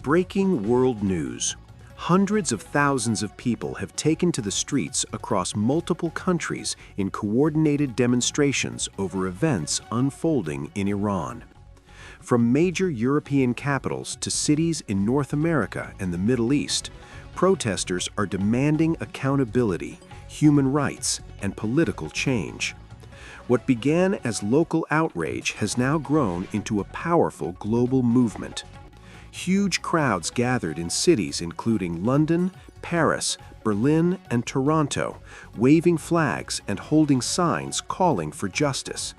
Breaking world news. Hundreds of thousands of people have taken to the streets across multiple countries in coordinated demonstrations over events unfolding in Iran. From major European capitals to cities in North America and the Middle East, protesters are demanding accountability, human rights, and political change. What began as local outrage has now grown into a powerful global movement. Huge crowds gathered in cities including London, Paris, Berlin, and Toronto, waving flags and holding signs calling for justice.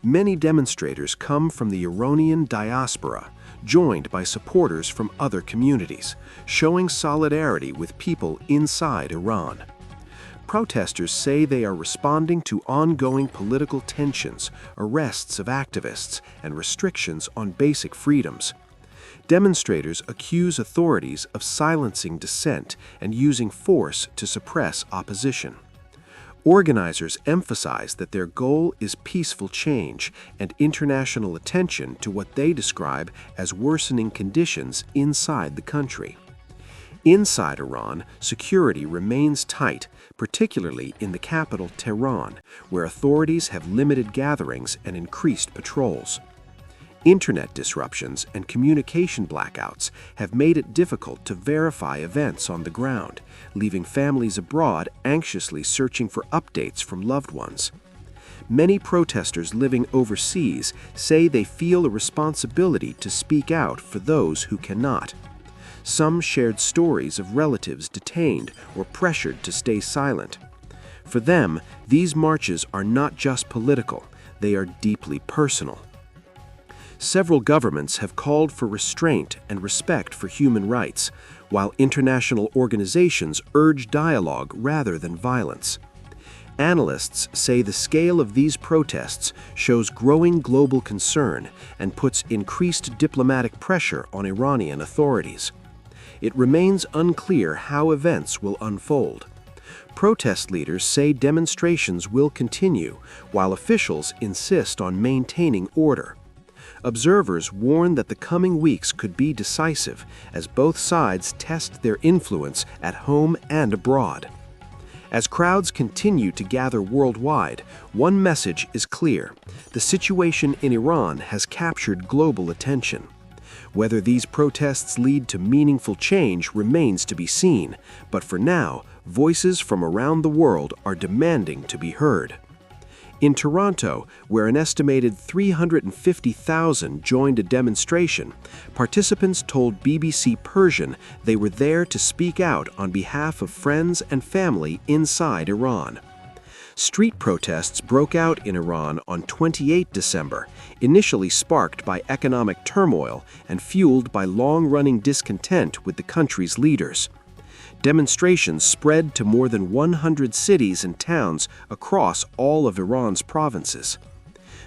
Many demonstrators come from the Iranian diaspora, joined by supporters from other communities, showing solidarity with people inside Iran. Protesters say they are responding to ongoing political tensions, arrests of activists, and restrictions on basic freedoms. Demonstrators accuse authorities of silencing dissent and using force to suppress opposition. Organizers emphasize that their goal is peaceful change and international attention to what they describe as worsening conditions inside the country. Inside Iran, security remains tight, particularly in the capital Tehran, where authorities have limited gatherings and increased patrols. Internet disruptions and communication blackouts have made it difficult to verify events on the ground, leaving families abroad anxiously searching for updates from loved ones. Many protesters living overseas say they feel a responsibility to speak out for those who cannot. Some shared stories of relatives detained or pressured to stay silent. For them, these marches are not just political, they are deeply personal. Several governments have called for restraint and respect for human rights, while international organizations urge dialogue rather than violence. Analysts say the scale of these protests shows growing global concern and puts increased diplomatic pressure on Iranian authorities. It remains unclear how events will unfold. Protest leaders say demonstrations will continue, while officials insist on maintaining order. Observers warn that the coming weeks could be decisive as both sides test their influence at home and abroad. As crowds continue to gather worldwide, one message is clear: the situation in Iran has captured global attention. Whether these protests lead to meaningful change remains to be seen, but for now, voices from around the world are demanding to be heard. In Toronto, where an estimated 350,000 joined a demonstration, participants told BBC Persian they were there to speak out on behalf of friends and family inside Iran. Street protests broke out in Iran on 28 December, initially sparked by economic turmoil and fueled by long-running discontent with the country's leaders. Demonstrations spread to more than 100 cities and towns across all of Iran's provinces.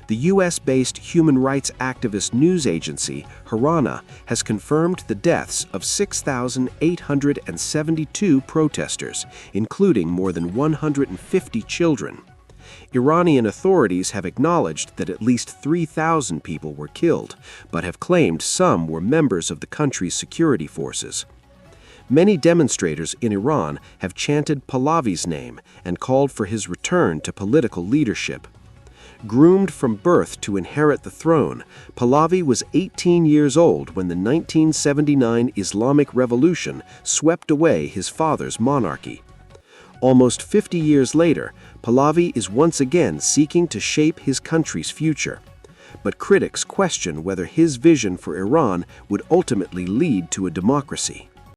The US-based human rights activist news agency, Harana, has confirmed the deaths of 6,872 protesters, including more than 150 children. Iranian authorities have acknowledged that at least 3,000 people were killed, but have claimed some were members of the country's security forces. Many demonstrators in Iran have chanted Pahlavi's name and called for his return to political leadership. Groomed from birth to inherit the throne, Pahlavi was 18 years old when the 1979 Islamic Revolution swept away his father's monarchy. Almost 50 years later, Pahlavi is once again seeking to shape his country's future. But critics question whether his vision for Iran would ultimately lead to a democracy.